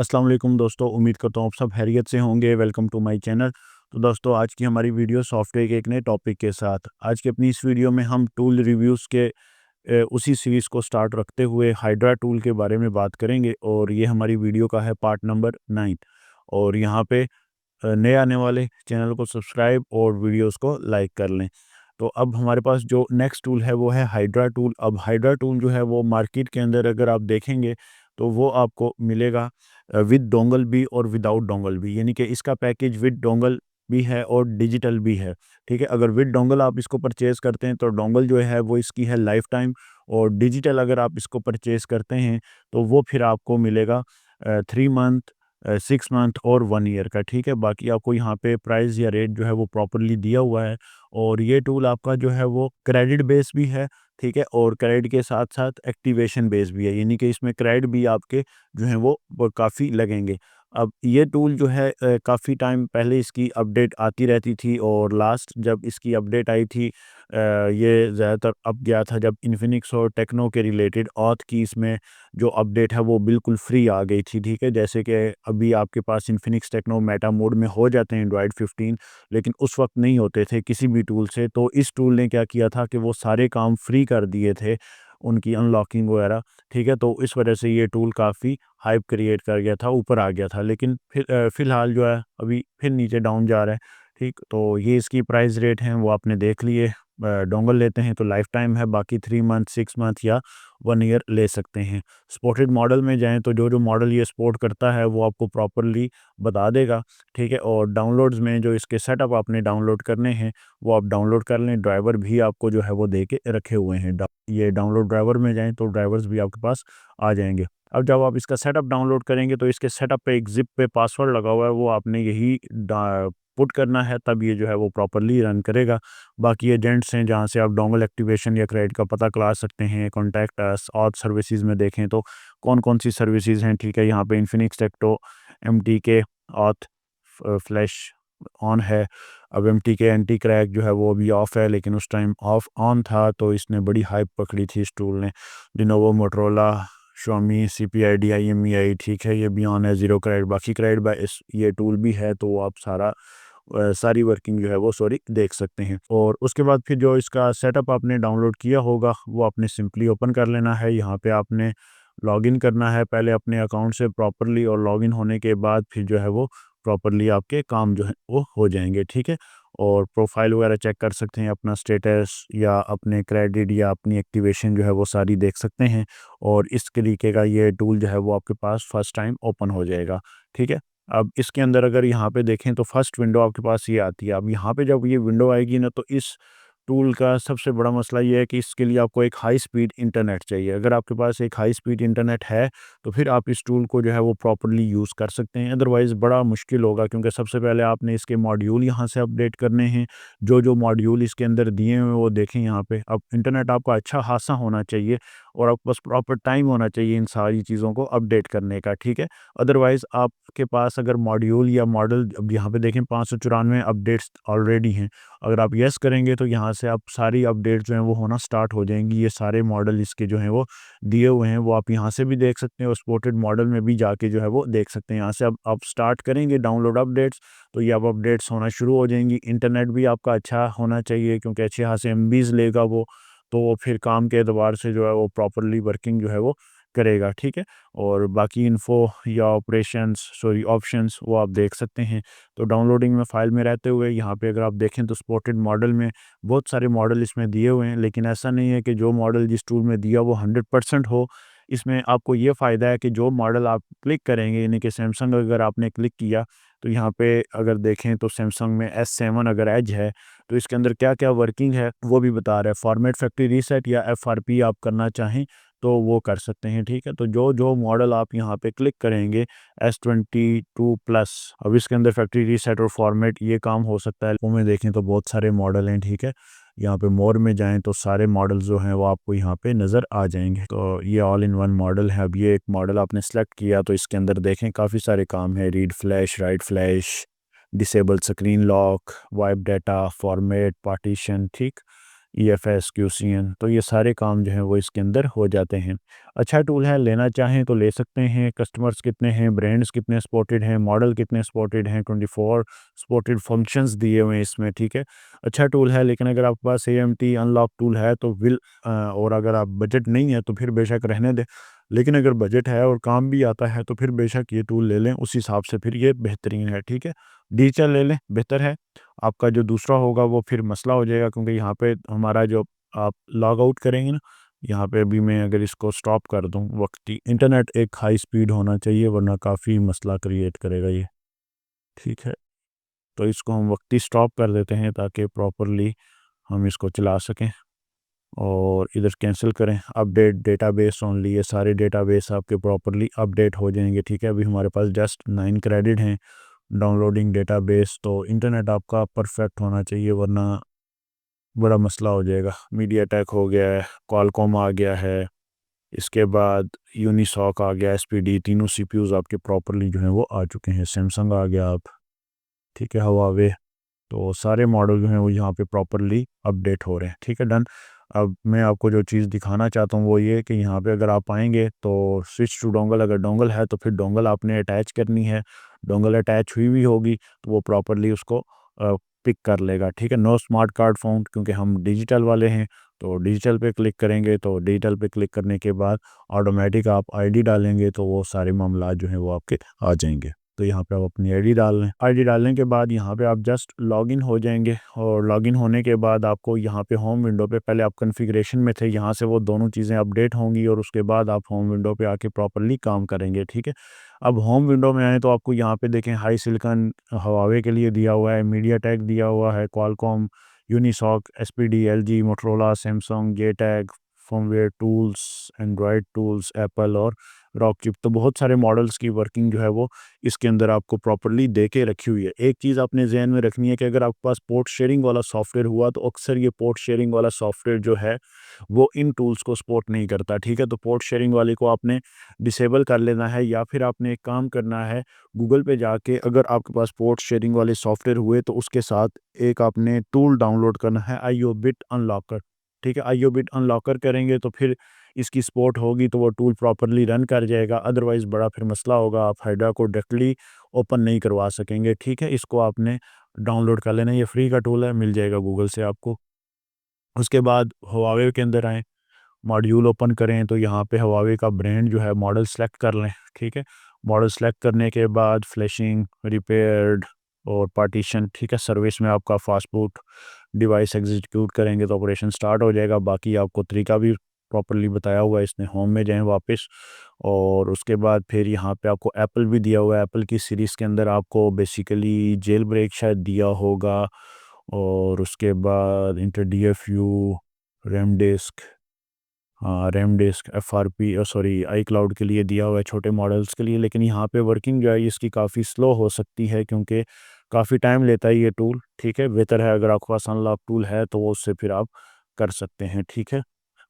अस्सलाम वालेकुम दोस्तों, उम्मीद करता हूँ आप सब खैरियत से होंगे। Welcome to my channel. तो दोस्तों, आज की हमारी वीडियो सॉफ्टवेयर के एक नए टॉपिक के साथ। आज की अपनी इस वीडियो में हम टूल रिव्यूज़ के उसी सीरीज़ को स्टार्ट रखते हुए हाइड्रा टूल के बारे में बात करेंगे और ये हमारी वीडियो का है पार्ट नंबर 9। और यहाँ पे नए आने वाले चैनल को सब्सक्राइब और वीडियोज़ को लाइक कर लें। तो अब हमारे पास जो नेक्स्ट टूल है वो है हाइड्रा टूल। अब हाइड्रा टूल जो है वो मार्केट के अंदर अगर आप देखेंगे तो वो आपको मिलेगा विद डोंगल भी और विदाउट डोंगल भी, यानी कि इसका पैकेज विद डोंगल भी है और डिजिटल भी है। ठीक है, अगर विद डोंगल आप इसको परचेज़ करते हैं तो डोंगल जो है वो इसकी है लाइफ टाइम, और डिजिटल अगर आप इसको परचेज़ करते हैं तो वो फिर आपको मिलेगा 3 मंथ, 6 मंथ और 1 ईयर का। ठीक है, बाकी आपको यहाँ पे प्राइस या रेट जो है वो प्रॉपरली दिया हुआ है। और ये टूल आपका जो है वो क्रेडिट बेस भी है। ठीक है, और क्रेडिट के साथ साथ एक्टिवेशन बेस भी है, यानी कि इसमें क्रेडिट भी आपके जो हैं वो काफ़ी लगेंगे। अब ये टूल जो है काफ़ी टाइम पहले इसकी अपडेट आती रहती थी, और लास्ट जब इसकी अपडेट आई थी ये ज़्यादातर अब गया था जब इन्फिनिक्स और टेक्नो के रिलेटेड ऑथ की इसमें जो अपडेट है वो बिल्कुल फ्री आ गई थी। ठीक है, जैसे कि अभी आपके पास इन्फिनिक्स टेक्नो मेटा मोड में हो जाते हैं एंड्रॉयड 15, लेकिन उस वक्त नहीं होते थे किसी भी टूल से। तो इस टूल ने क्या किया था कि वो सारे काम फ्री कर दिए थे, उनकी अनलॉकिंग वगैरह। ठीक है, तो इस वजह से ये टूल काफ़ी हाइप क्रिएट कर गया था, ऊपर आ गया था, लेकिन फिर फ़िलहाल जो है अभी फिर नीचे डाउन जा रहा है। ठीक, तो ये इसकी प्राइस रेट हैं वो आपने देख लिए। डोंगल लेते हैं तो लाइफ टाइम है, बाकी 3 मंथ, 6 मंथ या 1 ईयर ले सकते हैं। सपोर्टेड मॉडल में जाएँ तो जो मॉडल ये सपोर्ट करता है वो आपको प्रॉपरली बता देगा। ठीक है, और डाउनलोड्स में जो इसके सेटअप आपने डाउनलोड करने हैं वो आप डाउनलोड कर लें। ड्राइवर भी आपको जो है वो दे के रखे हुए हैं। ये डाउनलोड ड्राइवर में जाएँ तो ड्राइवर्स भी आपके पास आ जाएँगे। अब जब आप इसका सेटअप डाउनलोड करेंगे तो इसके सेटअप पे एक ज़िप पे पासवर्ड लगा हुआ है, वो आपने यही डा पुट करना है, तब ये जो है वो प्रॉपरली रन करेगा। बाकी एजेंट्स हैं जहाँ से आप डोंगल एक्टिवेशन या क्रेडिट का पता करा सकते हैं। कॉन्टैक्ट अस, ऑथ सर्विसेज़ में देखें तो कौन-कौन सी सर्विसेज़ हैं। ठीक है, यहाँ पे Infinix Tecno, MTK, auth, flash on है। अब एमटीके एंटी क्रैक जो है वो अभी ऑफ है, लेकिन उस टाइम ऑफ ऑन था तो इसने बड़ी हाइप पकड़ी थी इस टूल ने। Lenovo, Motorola, Xiaomi, CPID, IMEI, ठीक है, ये भी ऑन है। ज़ीरो क्रेडिट, बाकी क्रेडिट बाय इस ये टूल भी है, तो आप सारी वर्किंग जो है वो देख सकते हैं। और उसके बाद फिर जो इसका सेटअप आपने डाउनलोड किया होगा वो आपने सिंपली ओपन कर लेना है। यहाँ पे आपने लॉगिन करना है पहले अपने अकाउंट से प्रॉपरली, और लॉगिन होने के बाद फिर जो है वो प्रॉपरली आपके काम जो है वो हो जाएंगे। ठीक है, और प्रोफाइल वगैरह चेक कर सकते हैं, अपना स्टेटस या अपने क्रेडिट या अपनी एक्टिवेशन जो है वो सारी देख सकते हैं। और इस तरीके का ये टूल जो है वो आपके पास फर्स्ट टाइम ओपन हो जाएगा। ठीक है, अब इसके अंदर अगर यहाँ पे देखें तो फर्स्ट विंडो आपके पास ये आती है। अब यहाँ पे जब ये विंडो आएगी ना, तो इस टूल का सबसे बड़ा मसला ये है कि इसके लिए आपको एक हाई स्पीड इंटरनेट चाहिए। अगर आपके पास एक हाई स्पीड इंटरनेट है तो फिर आप इस टूल को जो है वो प्रॉपर्ली यूज़ कर सकते हैं, अदरवाइज़ बड़ा मुश्किल होगा, क्योंकि सबसे पहले आपने इसके मॉड्यूल यहाँ से अपडेट करने हैं। जो मॉड्यूल इसके अंदर दिए हुए हैं वो देखें यहाँ पे। अब इंटरनेट आपका अच्छा खासा होना चाहिए और आपके पास प्रॉपर टाइम होना चाहिए इन सारी चीज़ों को अपडेट करने का। ठीक है, अदरवाइज़ आपके पास अगर मॉड्यूल या मॉडल, अब यहाँ पे देखें 594 अपडेट्स ऑलरेडी हैं। अगर आप येस करेंगे तो यहाँ से आप सारी अपडेट जो हैं वो होना स्टार्ट हो जाएंगी। ये सारे मॉडल इसके जो हैं वो दिए हुए हैं, वो आप यहाँ से भी देख सकते हैं, और सपोर्टेड मॉडल में भी जाके जो है वो देख सकते हैं। यहाँ से अब आप स्टार्ट करेंगे डाउनलोड अपडेट्स तो ये अब अपडेट्स होना शुरू हो जाएंगी। इंटरनेट भी आपका अच्छा होना चाहिए, क्योंकि अच्छे खासे एमबीज़ लेगा वो, तो वो फिर काम के एतबार से जो है वो प्रॉपरली वर्किंग जो है वो करेगा। ठीक है, और बाकी इन्फो या ऑप्शंस वो आप देख सकते हैं। तो डाउनलोडिंग में फ़ाइल में रहते हुए यहाँ पे अगर आप देखें तो सपोर्टेड मॉडल में बहुत सारे मॉडल इसमें दिए हुए हैं, लेकिन ऐसा नहीं है कि जो मॉडल जिस टूल में दिया वो 100% हो। इसमें आपको ये फ़ायदा है कि जो मॉडल आप क्लिक करेंगे, यानी कि सैमसंग अगर आपने क्लिक किया तो यहाँ पे अगर देखें तो सैमसंग में S7 अगर एज है तो इसके अंदर क्या-क्या वर्किंग है वो भी बता रहा है। फॉर्मेट फैक्ट्री रीसेट या एफआरपी आप करना चाहें तो वो कर सकते हैं। ठीक है, तो जो मॉडल आप यहाँ पे क्लिक करेंगे S22 प्लस, अब इसके अंदर फैक्ट्री रीसेट और फॉर्मेट ये काम हो सकता है। वो में देखें तो बहुत सारे मॉडल हैं। ठीक है, यहाँ पे मोर में जाएं तो सारे मॉडल जो हैं वो आपको यहाँ पे नज़र आ जाएंगे। तो ये ऑल इन वन मॉडल है। अब ये एक मॉडल आपने सेलेक्ट किया तो इसके अंदर देखें काफ़ी सारे काम है। Read flash, right flash, disable screen lock, wipe data, format, partition. ठीक, EFS QCN, तो ये सारे काम जो हैं वो इसके अंदर हो जाते हैं। अच्छा टूल है, लेना चाहें तो ले सकते हैं। कस्टमर्स कितने हैं, ब्रांड्स कितने सपोर्टेड हैं, मॉडल कितने सपोर्टेड हैं, 24 सपोर्टेड फंक्शंस दिए हुए हैं इसमें, ठीक है। अच्छा टूल है, लेकिन अगर आपके पास AMT अनलॉक टूल है तो और अगर आप बजट नहीं है तो फिर बेशक रहने दें। लेकिन अगर बजट है और काम भी आता है तो फिर बेशक ये टूल ले लें, उस हिसाब से फिर ये बेहतरीन है, ठीक है। डिजिटल ले लें, बेहतर है। आपका जो दूसरा होगा वो फिर मसला हो जाएगा, क्योंकि यहाँ पे हमारा जो आप लॉग आउट करेंगे ना, यहाँ पे अभी मैं अगर इसको स्टॉप कर दूँ वक्ती, इंटरनेट एक हाई स्पीड होना चाहिए वरना काफ़ी मसला क्रिएट करेगा ये, ठीक है। तो इसको हम वक्ती स्टॉप कर देते हैं ताकि प्रॉपरली हम इसको चला सकें। और इधर कैंसिल करें, अपडेट डेटाबेस ओनली, ये सारे डेटाबेस आपके प्रॉपरली अपडेट हो जाएंगे, ठीक है। अभी हमारे पास जस्ट 9 क्रेडिट हैं डाउनलोडिंग डेटाबेस, तो इंटरनेट आपका परफेक्ट होना चाहिए वरना बड़ा मसला हो जाएगा। मीडियाटेक हो गया है, क्वालकॉम आ गया है, इसके बाद यूनिसॉक आ गया, SPD, तीनों CPUs आपके प्रॉपरली जो हैं वो आ चुके हैं। सैमसंग आ गया आप, ठीक है, हवावे, तो सारे मॉडल जो हैं वो यहाँ पे प्रॉपरली अपडेट हो रहे हैं, ठीक है, डन। अब मैं आपको जो चीज़ दिखाना चाहता हूँ वो ये कि यहाँ पे अगर आप आएंगे तो स्विच टू डोंगल, अगर डोंगल है तो फिर डोंगल आपने अटैच करनी है। डोंगल अटैच हुई हुई होगी तो वो प्रॉपरली उसको पिक कर लेगा, ठीक है। नो स्मार्ट कार्ड फाउंड, क्योंकि हम डिजिटल वाले हैं, तो डिजिटल पे क्लिक करेंगे, तो डिजिटल पे क्लिक करने के बाद ऑटोमेटिक आप ID डालेंगे तो वो सारे मामला जो हैं वो आपके आ जाएंगे। तो यहाँ पे आप अपनी ID डाल लें। ID डालने के बाद यहाँ पे आप जस्ट लॉगिन हो जाएंगे, और लॉगिन होने के बाद आपको यहाँ पे होम विंडो पे, पहले आप कॉन्फ़िगरेशन में थे, यहाँ से वो दोनों चीज़ें अपडेट होंगी और उसके बाद आप होम विंडो पे आके प्रॉपरली काम करेंगे, ठीक है। अब होम विंडो में आए तो आपको यहाँ पे देखें हाई सिलिकॉन हवावे के लिए दिया हुआ है, मीडियाटेक दिया हुआ है, Qualcomm, Unisoc, SPD, LG, Motorola, Samsung, JTAG, firmware tools, Android tools, Apple और रॉकचिप, तो बहुत सारे मॉडल्स की वर्किंग जो है वो इसके अंदर आपको प्रॉपरली दे के रखी हुई है। एक चीज़ आपने ज़हन में रखनी है कि अगर आपके पास पोर्ट शेयरिंग वाला सॉफ्टवेयर हुआ तो अक्सर ये पोर्ट शेयरिंग वाला सॉफ्टवेयर जो है वो इन टूल्स को सपोर्ट नहीं करता, ठीक है। तो पोर्ट शेयरिंग वाले को आपने डिसेबल कर लेना है, या फिर आपने एक काम करना है, गूगल पे जाके अगर आपके पास पोर्ट शेयरिंग वाले सॉफ्टवेयर हुए तो उसके साथ एक आपने टूल डाउनलोड करना है, IOBIT अनलॉकर, ठीक है। IOBIT अनलॉकर करेंगे तो फिर इसकी सपोर्ट होगी तो वो टूल प्रॉपरली रन कर जाएगा, अदरवाइज़ बड़ा फिर मसला होगा, आप हाइड्रा को डायरेक्टली ओपन नहीं करवा सकेंगे, ठीक है। इसको आपने डाउनलोड कर लेना, ये फ्री का टूल है, मिल जाएगा गूगल से आपको। उसके बाद हुआवे के अंदर आएँ, मॉड्यूल ओपन करें तो यहाँ पे हुआवे का ब्रांड जो है मॉडल सेलेक्ट कर लें, ठीक है। मॉडल सेलेक्ट करने के बाद फ्लैशिंग, रिपेयर्ड और पार्टीशन, ठीक है। सर्विस में आपका फास्ट बूट, डिवाइस एग्जीक्यूट करेंगे तो ऑपरेशन स्टार्ट हो जाएगा। बाकी आपको तरीका भी प्रॉपरली बताया हुआ है इसने। होम में जाएं वापस, और उसके बाद फिर यहाँ पे आपको एप्पल भी दिया हुआ है। एप्पल की सीरीज़ के अंदर आपको बेसिकली जेल ब्रेक शायद दिया होगा, और उसके बाद इंटर DFU, रैम डिस्क, हाँ RAM disc, FRP, sorry I cloud के लिए दिया हुआ है छोटे मॉडल्स के लिए। लेकिन यहाँ पे वर्किंग जो है इसकी काफ़ी स्लो हो सकती है, क्योंकि काफ़ी टाइम लेता है ये टूल, ठीक है। बेहतर है अगर आपके पास अनलॉक टूल है तो वो उससे फिर आप कर सकते हैं, ठीक है।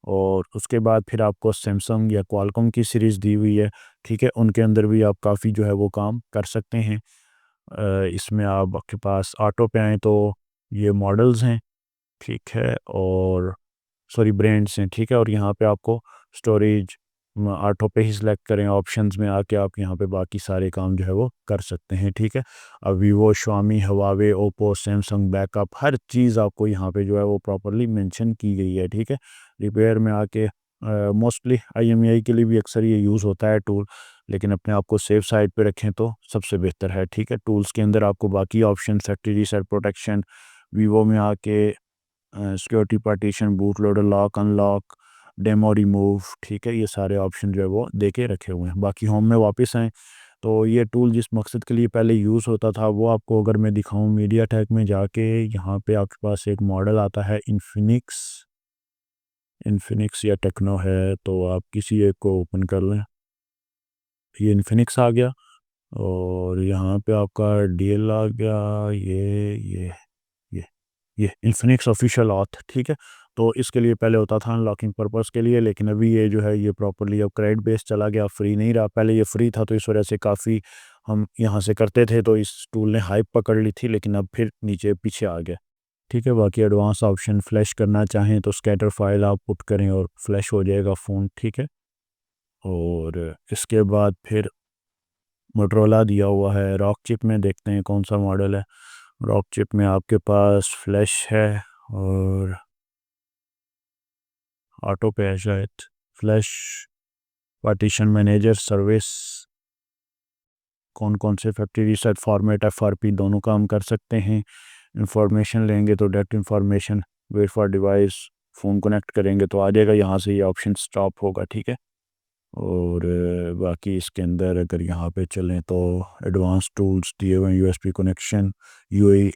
और उसके बाद फिर आपको सैमसंग या क्वालकॉम की सीरीज़ दी हुई है, ठीक है, उनके अंदर भी आप काफ़ी जो है वो काम कर सकते हैं। इसमें आपके पास ऑटो पे आएँ तो ये मॉडल्स हैं, ठीक है, और सॉरी ब्रांड्स हैं, ठीक है। और यहाँ पे आपको स्टोरेज ऑटो पे ही सिलेक्ट करें, ऑप्शंस में आके आप यहाँ पे बाकी सारे काम जो है वो कर सकते हैं, ठीक है। अब Vivo, Xiaomi, Huawei, Oppo, Samsung backup, हर चीज़ आपको यहाँ पे जो है वो प्रॉपरली मेंशन की गई है, ठीक है। रिपेयर में आके मोस्टली IMEI के लिए भी अक्सर ये यूज़ होता है टूल, लेकिन अपने आप को सेफ साइड पे रखें तो सबसे बेहतर है, ठीक है। टूल्स के अंदर आपको बाकी option, factory reset protection, Vivo में आके security partition, boot loader, lock unlock, demo remove, ठीक है, ये सारे ऑप्शन जो है वो दे के रखे हुए हैं। बाकी होम में वापस आएँ तो ये टूल जिस मकसद के लिए पहले यूज़ होता था वो आपको अगर मैं दिखाऊँ, मीडियाटेक में जाके यहाँ पे आपके पास एक मॉडल आता है इन्फिनिक्स या टेक्नो है, तो आप किसी एक को ओपन कर लें। ये इन्फिनिक्स आ गया, और यहाँ पे आपका DL आ गया, ये ये इन्फिनिक्स ऑफिशियल ऑथ, ठीक है। तो इसके लिए पहले होता था अनलॉकिंग पर्पस के लिए, लेकिन अभी ये जो है ये प्रॉपरली अब क्रेडिट बेस चला गया, फ्री नहीं रहा। पहले ये फ्री था तो इस वजह से काफ़ी हम यहाँ से करते थे, तो इस टूल ने हाइप पकड़ ली थी, लेकिन अब फिर नीचे पीछे आ गया, ठीक है। बाकी एडवांस ऑप्शन फ्लैश करना चाहें तो स्कैटर फाइल आप पुट करें और फ्लैश हो जाएगा फ़ोन, ठीक है। और इसके बाद फिर मोटरोला दिया हुआ है। रॉक चिप में देखते हैं कौन सा मॉडल है। रॉक चिप में आपके पास फ्लैश है और ऑटो पे है शायद। फ्लैश, पार्टीशन मैनेजर, सर्विस, कौन कौन से फैक्ट्री रीसेट, फॉर्मेट, एफआरपी दोनों काम कर सकते हैं। इंफॉर्मेशन लेंगे तो that information, wait for device, phone connect करेंगे तो आ जाएगा, यहाँ से ये ऑप्शन स्टॉप होगा, ठीक है। और बाकी इसके अंदर अगर यहाँ पे चलें तो एडवांस टूल्स दिए हुए हैं, यूएसबी कनेक्शन, यूएई,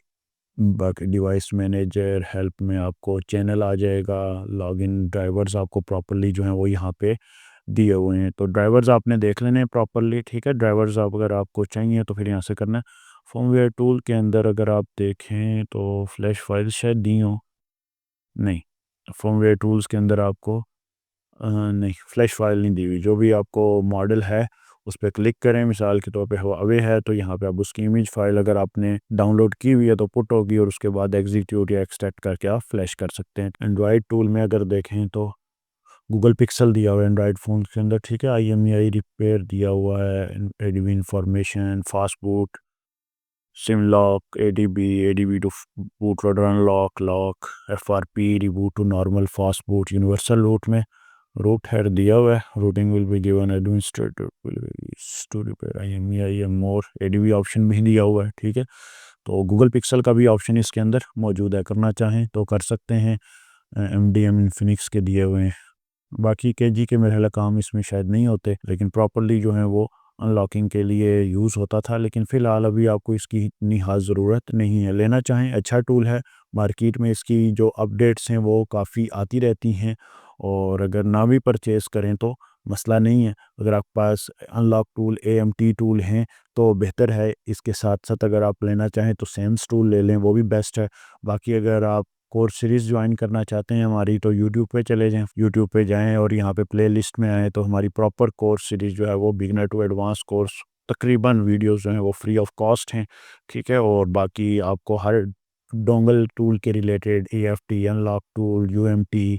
बाकी डिवाइस मैनेजर, हेल्प में आपको चैनल आ जाएगा, लॉगिन, ड्राइवर्स आपको प्रॉपर्ली जो हैं वो यहाँ पे दिए हुए हैं। तो ड्राइवर्स आपने देख लेने हैं प्रॉपर्ली, ठीक है। ड्राइवर्स आप अगर आपको चाहिए तो फिर यहाँ से करना है। फर्मवेयर टूल के अंदर अगर आप देखें तो फ्लैश फाइल शायद दी हो, नहीं। फर्मवेयर टूल्स के अंदर आपको नहीं, फ्लैश फाइल नहीं दी हुई। जो भी आपको मॉडल है उस पर क्लिक करें, मिसाल के तौर पे हुआवे है तो यहाँ पे आप उसकी इमेज फाइल अगर आपने डाउनलोड की हुई है तो पुट होगी, और उसके बाद एग्जीक्यूट या एक्सट्रैक्ट करके आप फ्लैश कर सकते हैं। एंड्रॉयड टूल में अगर देखें तो गूगल पिक्सल दिया हुआ है एंड्रॉयड फ़ोन के अंदर, ठीक है। IMEI रिपेयर दिया हुआ है, ADB information, fast boot, sim lock, ADB to boot loader unlock, lock, FRP, reboot to normal, fast boot, universal root में रूट हेड दिया हुआ है। Rooting will be given administrator to repair IMEI या मोर, ADB option भी दिया हुआ है, ठीक है। तो गूगल पिक्सल का भी ऑप्शन इसके अंदर मौजूद है, करना चाहें तो कर सकते हैं। MDM इन्फिनिक्स के दिए हुए हैं। बाकी KG के मेरे ख्याल काम इसमें शायद नहीं होते, लेकिन प्रॉपर्ली जो है वो अनलॉकिंग के लिए यूज़ होता था, लेकिन फ़िलहाल अभी आपको इसकी इतनी ख़ास ज़रूरत नहीं है। लेना चाहें अच्छा टूल है, मार्केट में इसकी जो अपडेट्स हैं वो काफ़ी आती रहती हैं, और अगर ना भी परचेज़ करें तो मसला नहीं है। अगर आपके पास अनलॉक टूल, AMT टूल हैं तो बेहतर है। इसके साथ साथ अगर आप लेना चाहें तो सेम्स टूल ले लें, वो भी बेस्ट है। बाकी अगर आप कोर्स सीरीज़ ज्वाइन करना चाहते हैं हमारी तो यूट्यूब पे चले जाएँ, यूट्यूब पे जाएँ और यहाँ पे प्लेलिस्ट में आएँ तो हमारी प्रॉपर कोर्स सीरीज़ जो है वो बिगिनर टू एडवांस कोर्स, तकरीबन वीडियोस जो हैं वो फ्री ऑफ कॉस्ट हैं, ठीक है। और बाकी आपको हर डोंगल टूल के related AFT, unlock tool, UMT,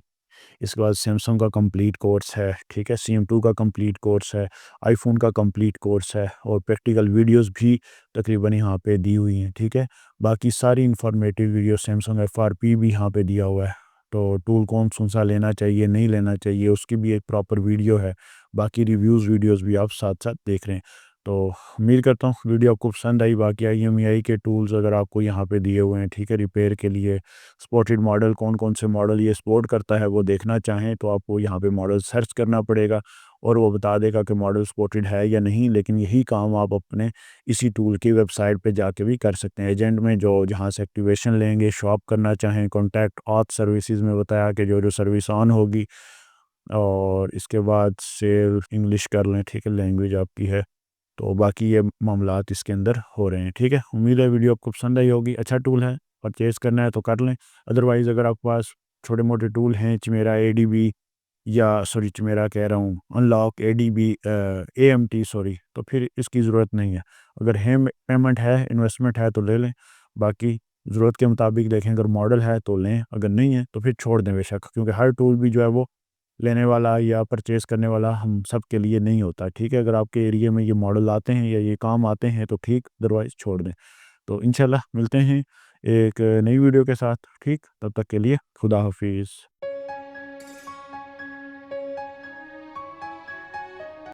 इसके बाद सैमसंग का कंप्लीट कोर्स है, ठीक है। CM2 का कंप्लीट कोर्स है, आईफोन का कंप्लीट कोर्स है, और प्रैक्टिकल वीडियोस भी तकरीबन यहाँ पे दी हुई हैं, ठीक है। बाकी सारी इंफॉर्मेटिव वीडियो, सैमसंग FRP भी यहाँ पे दिया हुआ है। तो टूल कौन सा लेना चाहिए, नहीं लेना चाहिए, उसकी भी एक प्रॉपर वीडियो है। बाकी रिव्यूज़ वीडियोस भी आप साथ साथ देख रहे हैं। तो उम्मीद करता हूँ वीडियो आपको पसंद आई। बाकी IMEI के टूल्स अगर आपको यहाँ पे दिए हुए हैं, ठीक है, रिपेयर के लिए। स्पोर्टेड मॉडल, कौन कौन से मॉडल ये सपोर्ट करता है वो देखना चाहें तो आपको यहाँ पे मॉडल सर्च करना पड़ेगा, और वो बता देगा कि मॉडल सपोर्टेड है या नहीं। लेकिन यही काम आप अपने इसी टूल की वेबसाइट पे जाके भी कर सकते हैं। एजेंट में जो जहाँ से एक्टिवेशन लेंगे, शॉप करना चाहें, कॉन्टैक्ट ऑथ सर्विसेज में बताया कि जो जो सर्विस ऑन होगी, और इसके बाद सेल इंग्लिश कर लें, ठीक है, लैंग्वेज आपकी है। तो बाकी ये मामलात इसके अंदर हो रहे हैं, ठीक है। उम्मीद है वीडियो आपको पसंद आई होगी। अच्छा टूल है, परचेज़ करना है तो कर लें। अदरवाइज़ अगर आपके पास छोटे मोटे टूल हैं, चमेरा ADB, या सॉरी चमेरा कह रहा हूँ, अनलॉक, ADB, AMT सॉरी, तो फिर इसकी ज़रूरत नहीं है। अगर है पेमेंट है, इन्वेस्टमेंट है तो ले लें। बाकी ज़रूरत के मुताबिक देखें, अगर मॉडल है तो लें, अगर नहीं है तो फिर छोड़ दें बेशक, क्योंकि हर टूल भी जो है वो लेने वाला या परचेज़ करने वाला हम सब के लिए नहीं होता, ठीक है। अगर आपके एरिया में ये मॉडल आते हैं या ये काम आते हैं तो ठीक, अदरवाइज़ छोड़ दें। तो इंशाल्लाह मिलते हैं एक नई वीडियो के साथ, ठीक, तब तक के लिए खुदा हाफिज़।